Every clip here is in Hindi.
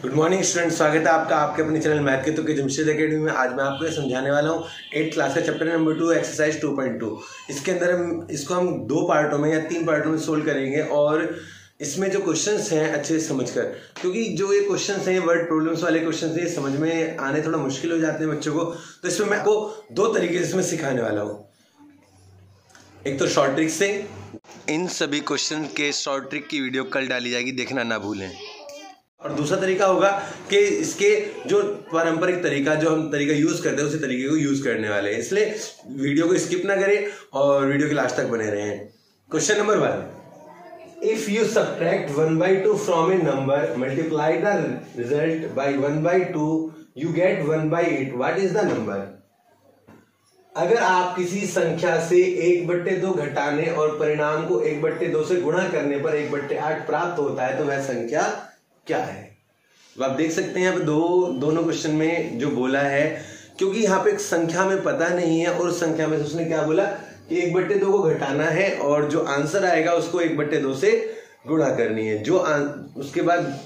गुड मॉर्निंग स्टूडेंट, स्वागत है आपका आपके अपने चैनल मैथ के तो के जमशेद एकेडमी में। आज मैं आपको समझाने वाला हूँ 8th क्लास का चैप्टर नंबर 2 एक्सरसाइज 2.2। इसके अंदर हम दो पार्टों में या 3 पार्टों में सोल्व करेंगे और इसमें जो क्वेश्चंस हैं अच्छे से समझकर, क्योंकि जो ये क्वेश्चंस हैं वर्ड प्रॉब्लम्स वाले क्वेश्चंस हैं, समझ में आने थोड़ा मुश्किल हो जाते हैं बच्चों को। तो इसमें मैं आपको 2 तरीके से इसमें सिखाने वाला हूँ। एक तो शॉर्ट ट्रिक से, इन सभी क्वेश्चन के शॉर्ट ट्रिक की वीडियो कल डाली जाएगी, देखना ना भूलें। और दूसरा तरीका होगा कि इसके जो पारंपरिक तरीका जो हम तरीका यूज़ करते हैं उसी तरीके को यूज़ करने वाले हैं, इसलिए वीडियो को स्किप ना करें और वीडियो के लास्ट तक बने रहें। Question number 1, if you subtract 1/2 from A number, multiply the result by 1/2, you get 1/8, what is the number? अगर आप किसी संख्या से 1/2 घटाने और परिणाम को 1/2 से गुणा करने पर 1/8 प्राप्त होता है तो वह संख्या क्या है? तो आप देख सकते हैं यहाँ पे दोनों क्वेश्चन में जो बोला है, क्योंकि यहाँ पे एक संख्या में पता नहीं है और उस संख्या में से उसने क्या बोला कि 1/2 को घटाना है और जो आंसर आएगा उसको 1/2 से गुणा करनी है। जो उसके बाद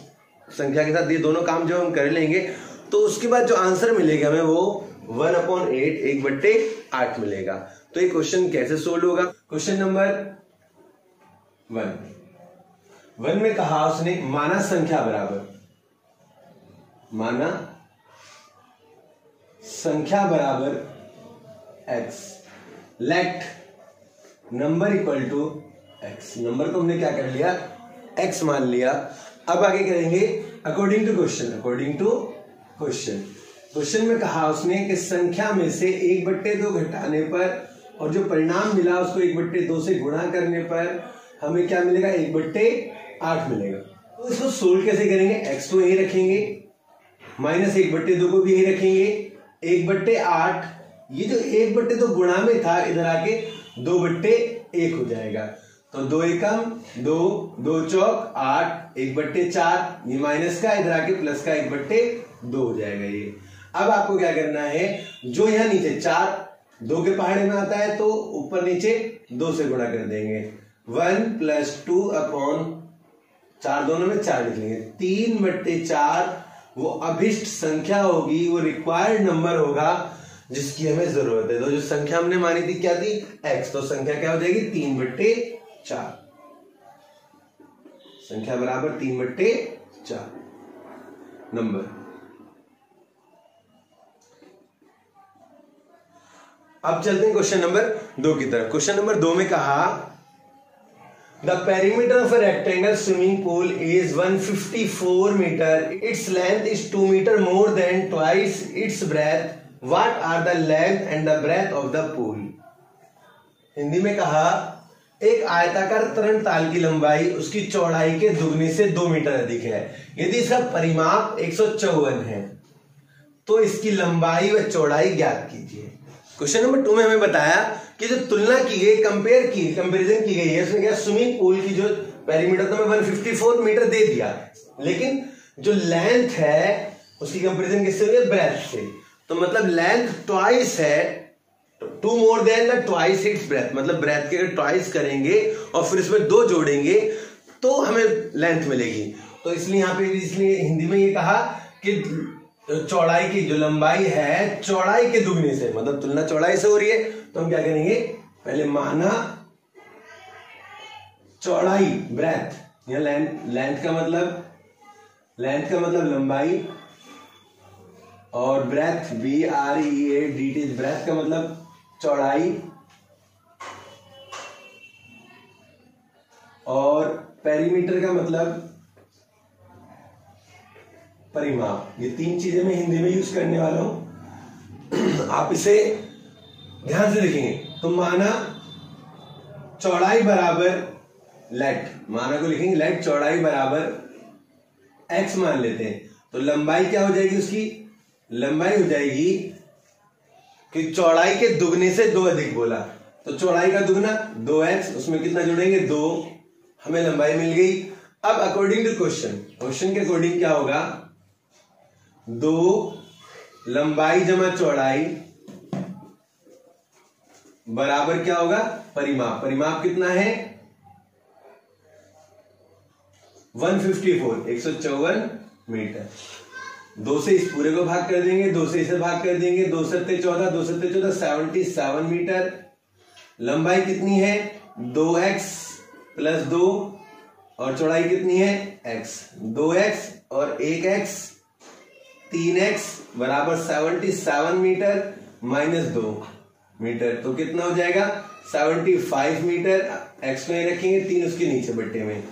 संख्या के साथ ये दोनों काम जो हम कर लेंगे तो उसके बाद जो आंसर मिलेगा हमें वो 1/8 1/8 मिलेगा। तो ये क्वेश्चन कैसे सोल्व होगा? क्वेश्चन नंबर 1 में कहा उसने, माना संख्या बराबर x, let number equal to x। Number को हमने क्या कर लिया, x मान लिया। अब आगे करेंगे अकॉर्डिंग टू क्वेश्चन। क्वेश्चन में कहा उसने कि संख्या में से 1/2 घटाने पर और जो परिणाम मिला उसको 1/2 से गुणा करने पर हमें क्या मिलेगा, 1/8 मिलेगा। तो इसको सोल्व कैसे करेंगे? x को यही रखेंगे, माइनस 1/2 को भी यही रखेंगे, 1/8, ये जो 1/2 गुणा में था इधर आके 2/1 हो जाएगा। तो 2 एकम 2, 2 चौक 8, 1/4, ये माइनस का इधर आके प्लस का 1/2 हो जाएगा ये। अब आपको क्या करना है, जो यहाँ नीचे 4 2 के पहाड़े में आता है तो ऊपर नीचे 2 से गुणा कर देंगे। 1 + 2/4, दोनों में 4 लिख लेंगे। 3/4 वो अभिष्ट संख्या होगी, वो रिक्वायर्ड नंबर होगा जिसकी हमें जरूरत है। तो जो संख्या हमने मानी थी क्या थी, x, तो संख्या क्या हो जाएगी 3/4। संख्या बराबर 3/4 नंबर। अब चलते हैं क्वेश्चन नंबर 2 की तरफ। क्वेश्चन नंबर 2 में कहा, the perimeter of a rectangle swimming pool is 154 metre, its length is 2 metre more than twice its breadth, what are the length and the breadth of the pool? Hindi में कहा, एक आयताकार तरंग ताल की लंबाई उसकी चौड़ाई के दुगने से 2 मीटर अधिक है। यदि इसका परिमाप 154 है तो इसकी लंबाई व चौड़ाई ज्ञात कीजिए। क्वेश्चन नंबर 2 में हमें बताया कि जो तुलना की गई, कंपैरिजन की गई है, उसमें क्या, स्विमिंग पूल की जो पेरीमीटर तो मैं 154 मीटर दे दिया, लेकिन जो लेंथ है उसकी कंपैरिजन किससे हुई है, ब्रेथ से। तो मतलब लेंथ ट्वाइस है, 2 more than the twice its breath, मतलब ब्रेथ के अगर ट्वाइस करेंगे और फिर इसमें 2 जोड़ेंगे तो हमें लेंथ मिलेगी। तो इसलिए यहाँ पे इसलिए हिंदी में ये कहा कि चौड़ाई की जो लंबाई है चौड़ाई के दुगने से, मतलब तुलना चौड़ाई से हो रही है तो हम क्या करेंगे, पहले माना चौड़ाई ब्रेथ, या लेंथ का मतलब लंबाई, और ब्रेथ BREATH, ब्रेथ का मतलब चौड़ाई, और पेरीमीटर का मतलब परिमाप। ये 3 चीजें मैं हिंदी में यूज करने वाला हूं, आप इसे ध्यान से देखेंगे। तो माना चौड़ाई बराबर लेट, माना को लिखेंगे लेट चौड़ाई बराबर x मान लेते हैं, तो लंबाई क्या हो जाएगी, उसकी लंबाई हो जाएगी कि चौड़ाई के दुगने से 2 अधिक बोला, तो चौड़ाई का दुगना 2x, उसमें कितना जोड़ेंगे 2, हमें लंबाई मिल गई। अब अकॉर्डिंग टू क्वेश्चन के अकॉर्डिंग क्या होगा, 2 लंबाई जमा चौड़ाई बराबर क्या होगा, परिमाप कितना है, 154 154 मीटर। 2 से इस पूरे को भाग कर देंगे, 2 से इसे भाग कर देंगे, 2 सत्ते 14, 2 सत्ते 14, 77 मीटर। लंबाई कितनी है 2x + 2 और चौड़ाई कितनी है x। 2x और 1x 3x बराबर 77 मीटर - 2 मीटर, तो कितना हो जाएगा 75 मीटर। x में रखेंगे 3 उसके नीचे बट्टे में,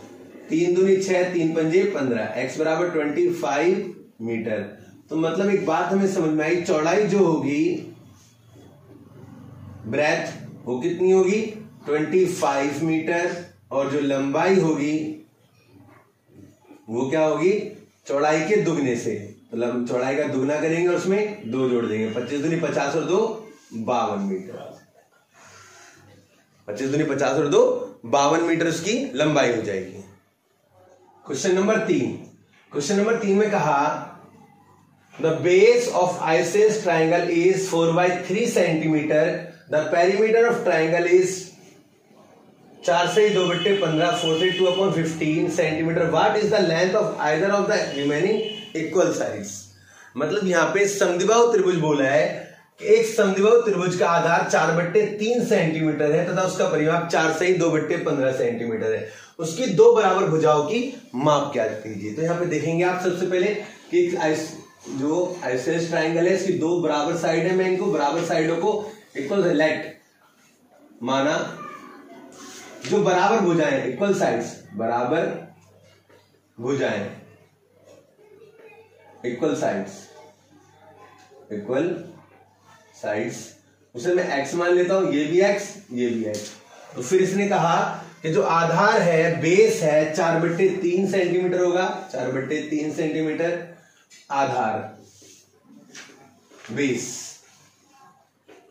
3 दूनी 6, 3 पंजे 15, x बराबर 25 मीटर। तो मतलब एक बात हमें समझ में आई, चौड़ाई जो होगी ब्रेथ वो कितनी होगी 25 मीटर, और जो लंबाई होगी वो क्या होगी चौड़ाई के दुगने से। तो चौड़ाई का दुगना करेंगे और उसमें 2 जोड़ देंगे, 25 दूनी 50 और 2 52 मीटर। 25 दूनी 50 और 2 52 मीटर उसकी लंबाई हो जाएगी। क्वेश्चन नंबर 3 में कहा the base of isosceles triangle is 4/3 centimetre, the perimeter of triangle is 4 से 2/15, 4 से 2/15 centimetre. What is the length of either of the remaining equal sides. मतलब यहाँ पे समद्विबाहु त्रिभुज बोला है कि एक समद्विबाहु त्रिभुज का आधार 4/3 सेंटीमीटर है तथा उसका परिमाप 4 से 2/15 सेंटीमीटर है। उसकी 2 बराबर भुजाओं की माप क्या कीजिए। तो यहाँ पे देखेंगे आप सबसे पहले कि जो आइसोसेलेस ट्राइंगल है इसकी 2 बराबर साइड है, मैं इनको बराबर साइडों को इक्वल लेट माना। जो बराबर भुजाएं इक्वल साइड्स, बराबर भुजाएं इक्वल साइड्स, उसे मैं x मान लेता हूं, ये भी x ये भी x। तो फिर इसने कहा कि जो आधार है बेस है 4/3 सेंटीमीटर होगा, 4/3 सेंटीमीटर आधार बेस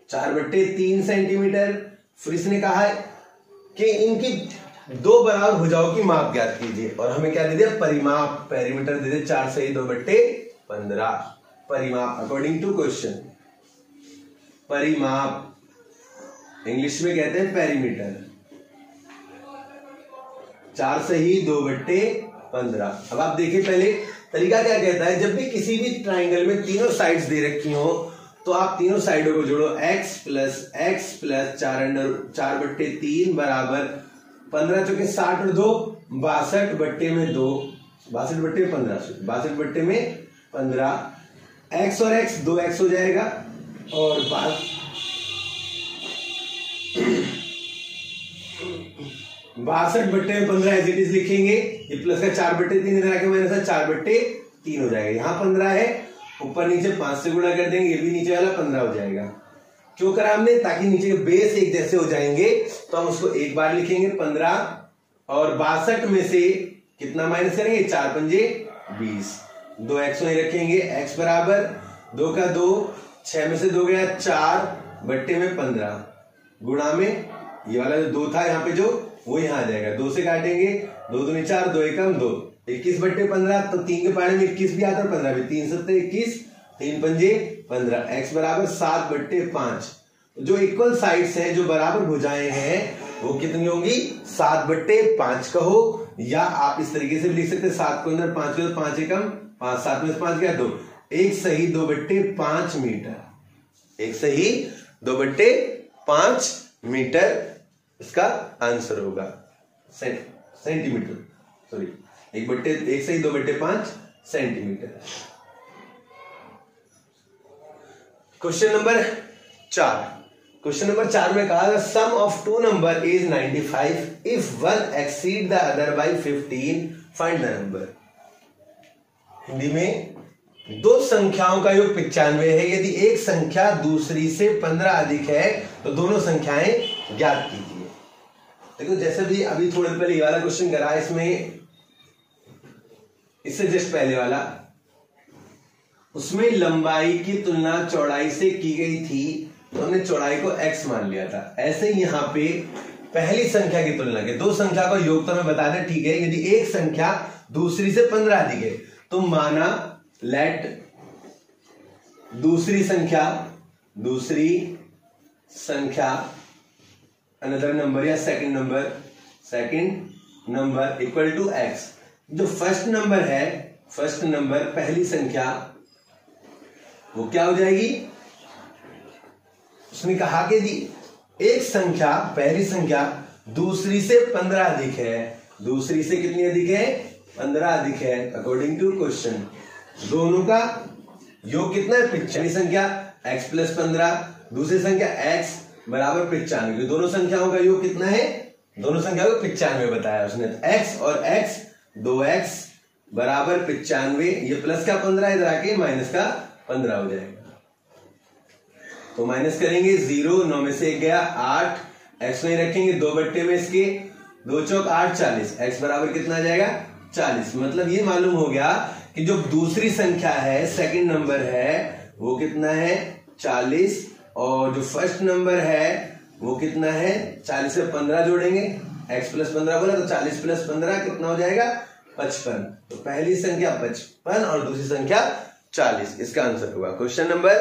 4/3 सेंटीमीटर। फिर इसने कहा है कि इनकी 2 बराबर भुजाओं की माप ज्ञात कीजिए, और हमें क्या दे दिया परिमाप, पेरीमीटर दे दिया 4 से 2/15 परिमाप अकॉर्डिंग टू क्वेश्चन। परिमाप इंग्लिश में कहते हैं पेरीमीटर, 4 से 2/15। अब आप देखिए पहले तरीका क्या कहता है, जब भी किसी भी ट्राइंगल में तीनों साइड्स दे रखी हो तो आप तीनों साइडों को जोड़ो, x + 4/3 बराबर 15 चौके 60 और 2 62/2, 62/15 x और x 2x हो जाएगा, और 62/15 एज इट इज लिखेंगे। ये प्लस का 4/3 इधर आके माइनस का 4/3 हो जाएगा। यहाँ 15 है, ऊपर नीचे 5 से गुणा कर देंगे, ये भी नीचे वाला 15 हो जाएगा। क्यों करा हमने, ताकि नीचे के बेस एक जैसे हो जाएंगे, तो हम उसको एक बार लिखेंगे 15, और 62 में से कितना माइनस करेंगे 4 पंजे 20, 2x वहीं रखेंगे, x बराबर 2 का 2, 6 में से 2 गया 4/15 गुणा में ये वाला जो 2 था यहाँ पे जो वो यहाँ आ जाएगा, 2 से काटेंगे, 2 दूनी 4, 2 एकम 2, 21/15। तो 3 के पारे में 21 भी आता है, 15 भी, 3 सत्ते 21, 3 पंजे 15, x बराबर 7/5। जो इक्वल साइड्स हैं, जो बराबर भुजाएं हैं, वो कितनी होंगी 7/5 कहो, या आप इस तरीके से भी लिख सकते हैं 7 को अंदर 5 को 5 एकम 5, 7 में से 5 गया 2, 1 सही 2/5 मीटर, 1 सही 2/5 मीटर इसका आंसर होगा। सेंटीमीटर, सॉरी 1 सही 2/5 सेंटीमीटर। क्वेश्चन नंबर 4 में कहा sum of 2 number is 95, if one exceed the other by 15 find the number. Hindi में 2 संख्याओं का योग 95 है, यदि एक संख्या दूसरी से 15 अधिक है तो दोनों संख्याएं ज्ञात कीजिए। देखो जैसे भी अभी थोड़े पहले ये वाला क्वेश्चन करा, इसमें इससे जस्ट पहले वाला, उसमें लंबाई की तुलना चौड़ाई से की गई थी, तो हमने चौड़ाई को x मान लिया था। ऐसे ही यहां पे पहली संख्या की तुलना के 2 संख्या का योग तो हमें बता दें, ठीक है, यदि एक संख्या दूसरी से 15 अधिक है तो माना लेट दूसरी संख्या अनदर नंबर या second number equal to x। जो फर्स्ट नंबर है फर्स्ट नंबर पहली संख्या वो क्या हो जाएगी। उसने कहा कि जी एक संख्या पहली संख्या दूसरी से 15 अधिक है, दूसरी से कितनी अधिक है 15 अधिक है अकॉर्डिंग टू क्वेश्चन। दोनों का योग कितना है 95 संख्या x प्लस 15, दूसरी संख्या x बराबर 95। दोनों संख्याओं का योग कितना है, दोनों संख्याओं को 95 बताया उसने। x और x 2x बराबर 95, ये प्लस का 15 इधर आके माइनस का 15 हो जाएगा। तो माइनस करेंगे 0, 9 में से 1 गया 8, x में रखेंगे 2 बट्टे में इसके 2 चौक 8 40, x बराबर कितना आ जाएगा 40। मतलब ये मालूम हो गया कि जो दूसरी संख्या है सेकंड नंबर है वो कितना है 40, और जो फर्स्ट नंबर है वो कितना है 40 से 15 जोड़ेंगे, x प्लस 15 बोला तो 40 प्लस 15 कितना हो जाएगा 55। तो पहली संख्या 55 और दूसरी संख्या 40, इसका आंसर होगा क्वेश्चन नंबर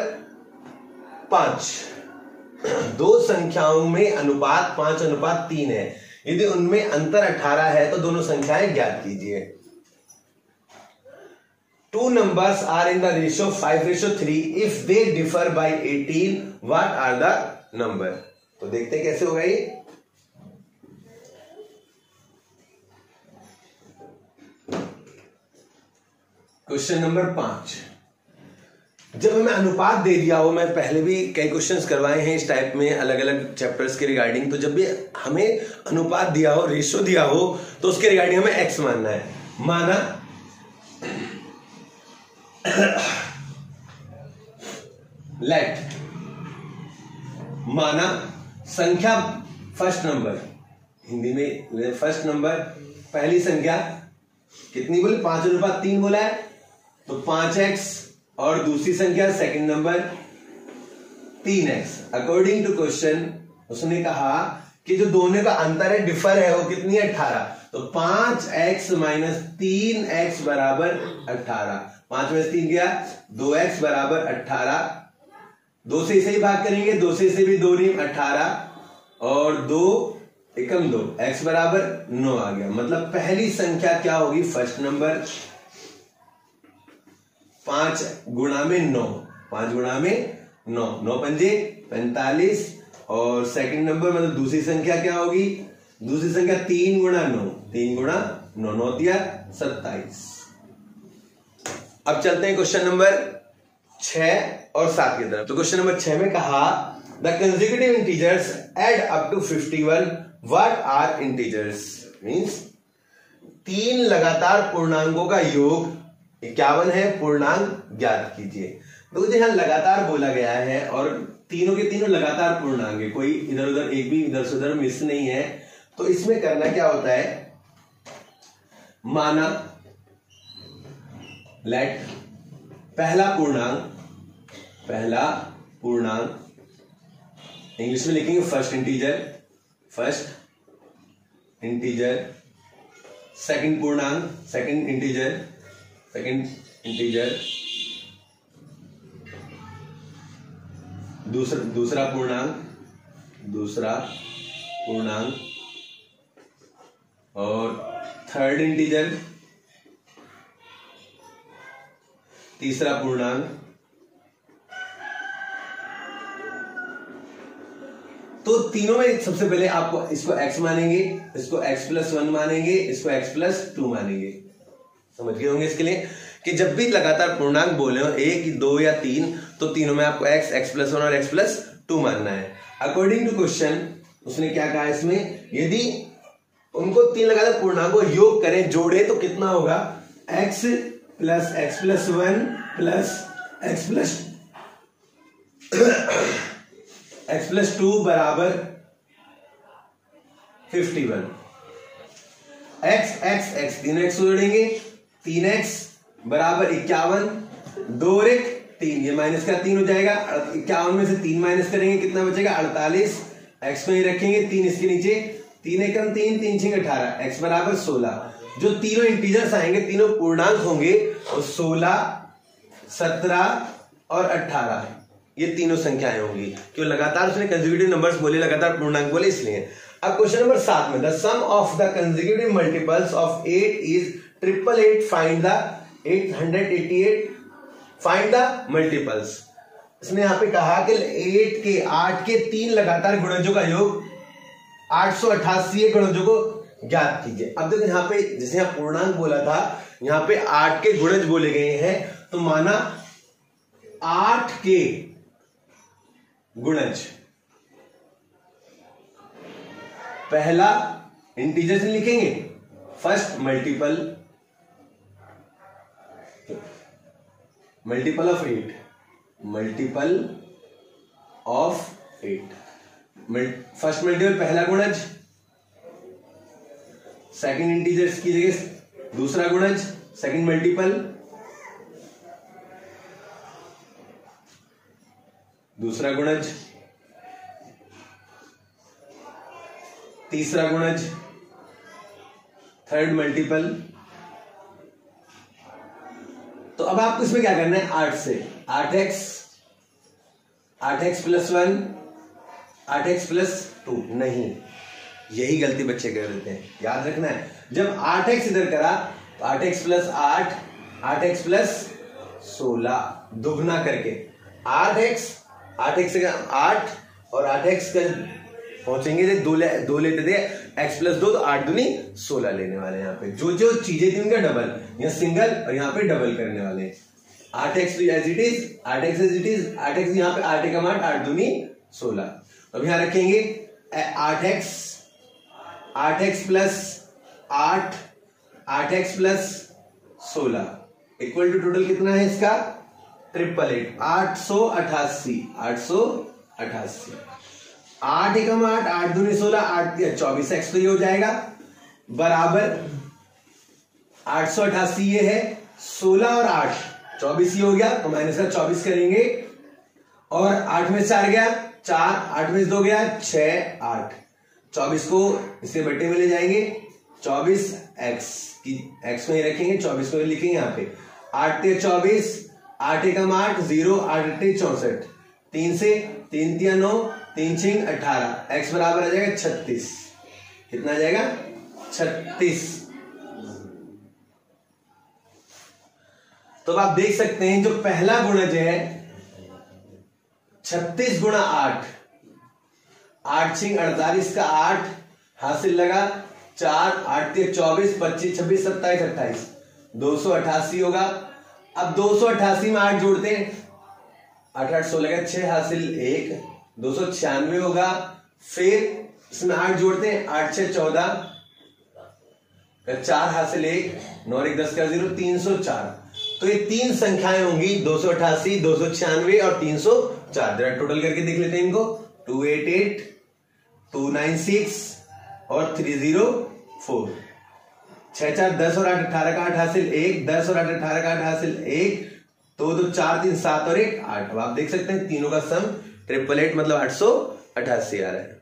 5। दो संख्याओं में अनुपात 5:3 है, यदि उनमें अंतर 18 है तो दोनों संख्याएं ज्ञात कीजिए। 2 numbers are in the ratio 5:3 if they differ by 18 what are the number। तो देखते हैं कैसे होगा ये। क्वेश्चन नंबर 5, जब हमें अनुपात दे दिया हो, मैं पहले भी कई क्वेश्चंस करवाए हैं इस टाइप में अलग अलग चैप्टर्स के रिगार्डिंग, तो जब भी हमें अनुपात दिया हो रेशियो दिया हो तो उसके रिगार्डिंग हमें एक्स मानना है। माना माना संख्या फर्स्ट नंबर, हिंदी में फर्स्ट नंबर पहली संख्या कितनी बोले 5:3 बोला है, तो 5x और दूसरी संख्या second number 3x। According to question उसने कहा कि जो दोनों का अंतर है डिफर है वो कितनी है 18, तो 5x माइनस 3x बराबर 18। 5 में से 3 गया 2x बराबर 18, 2 से इसे ही भाग करेंगे, 2 से इसे भी 2 नहीं 18 और 2 एकम 2, x बराबर 9 आ गया। मतलब पहली संख्या क्या होगी फर्स्ट नंबर 5 गुणा में 9, 5 गुणा में 9, 9 पंजे 45, और सेकंड नंबर मतलब दूसरी संख्या क्या होगी, दूसरी संख्या 3 गुणा 9, 3 गुणा 9, 9 दिया 27। अब चलते हैं क्वेश्चन नंबर 6 और 7 की तरफ। तो क्वेश्चन नंबर 6 में कहा the consecutive integers add up to 51 what are integers. Means 3 लगातार पूर्णांकों का योग 51 है, पूर्णांक ज्ञात कीजिए। तो जो यहां लगातार बोला गया है और तीनों के तीनों लगातार पूर्णांक है, कोई इधर उधर एक भी इधर से उधर मिस नहीं है। तो इसमें करना क्या होता है, माना लेट पहला पूर्णांक इंग्लिश में लिखेंगे फर्स्ट इंटीजर, सेकंड पूर्णांक सेकंड इंटीजर, दूसरा पूर्णांक और थर्ड इंटीजर, तीसरा पूर्णांक। तो तीनों में सबसे पहले आपको इसको x मानेंगे, इसको x प्लस 1 मानेंगे, इसको x प्लस 2 मानेंगे। समझ गए होंगे इसके लिए कि जब भी लगातार पूर्णांक बोले हो 1, 2 या 3, तो तीनों में आपको x प्लस 1 और x प्लस 2 मानना है। अकॉर्डिंग टू क्वेश्चन उसने क्या कहा इसमें, यदि उनको 3 लगातार पूर्णांकों योग करें जोड़े तो कितना होगा, x plus 1 plus x plus 2 बराबर 51। x तीनों x जोड़ेंगे, 3x बराबर 51, 2 और 1 3, ये माइनस का 3 हो जाएगा। 51 में से 3 माइनस करेंगे कितना बचेगा 48, x में ही रखेंगे 3 इसके नीचे, 3 एकम 3, 3 6 18, x बराबर 16। जो तीनों इंटीजर्स आएंगे तीनों पूर्णांक होंगे और 16, 17 और 18 ये तीनों संख्याएं होंगी, क्यों लगातार उसने कंसेक्यूटिव नंबर्स बोले, लगातार पूर्णांक बोले इसलिए। अब क्वेश्चन नंबर 7 में the sum of the consecutive multiples of 8 is 888, find the 888। Find the multiples. इसने यहां पे कहा कि 8 के 3 लगातार गुणजों का योग 888 गुणजों को ज्ञात कीजिए। अब देखो यहां पे जैसे यहां पूर्णांक बोला था, यहां पे 8 के गुणज बोले गए हैं, तो माना 8 के गुणज, पहला इंटीजर से लिखेंगे, first multiple of 8, multiple of 8, first multiple पहला गुणज, सेकंड इंटीजर की जगह दूसरा गुणज, सेकंड मल्टीपल, दूसरा गुणज, तीसरा गुणज, थर्ड मल्टीपल। तो अब आपको इसमें क्या करना है, 8 से 8x प्लस 1, 8x प्लस 2, नहीं, यही गलती बच्चे कर देते हैं, याद रखना है। जब 8x इधर करा तो 8x प्लस 8, 8x प्लस 16 दुगना करके 8x से 8 और 8x का पहुंचेंगे, दो लेते थे, x प्लस 2 तो 8 दूनी 16 लेने वाले हैं। यहाँ पे जो जो चीजें थी उनका डबल, यहाँ सिंगल और यहाँ पे डबल करने वाले हैं। 8x as it is, 8x as it is, 8x यहाँ पे 8 का मान 8 दूनी 16। अब यहाँ रखेंगे 8x plus 8, 8x plus 16 equal to total कितना है इसका, 888, 888, 888। 8 एकम 8, 8 दूनी 16, 8 24 एक्स तो ये हो जाएगा, बराबर 888 ये है, 16 और 8 24 ही हो गया, तो माइनस का 24 करेंगे, और 8 में 4 गया 4, 8 में 2 गया 6, 8, 24 को इसके बट्टे में ले जाएंगे, 24 एक्स की एक्स में ही रखेंगे, 24 को लिखेंगे यहाँ पे, 8 ते 24, 8 एकम 8, 0, 8 अट्ठे 64, 3 से 3 तिया 9, 3 छिंग 18, एक्स बराबर आ जाएगा 36। कितना आ जाएगा, 36। तो आप देख सकते हैं जो पहला गुणज है 36 गुणा 8, 8 छिंग 48 का 8 हासिल लगा 4, 8 ते 24, 25, 26, 27, 28, 288 होगा। अब 288 में 8 जोड़ते हैं, 8 8 16 का 6 हासिल 1, 296 होगा। फिर इसमें 8 जोड़ते हैं, 8 6 14 का 4 हासिल 1, 9 1 10 का 0, 304। तो ये 3 संख्याएं होंगी, 288, 296 और 304। जरा टोटल करके देख लेते हैं इनको, 288, 296 और 304। 6 4 10 और 8 18 का 8 हासिल 1, 10 और 8 18 का 8 हासिल 1, 2 2 4 3 7 और 1 8। अब आप देख सकते हैं तीनों का सम 888 मतलब 888 आ रहा है।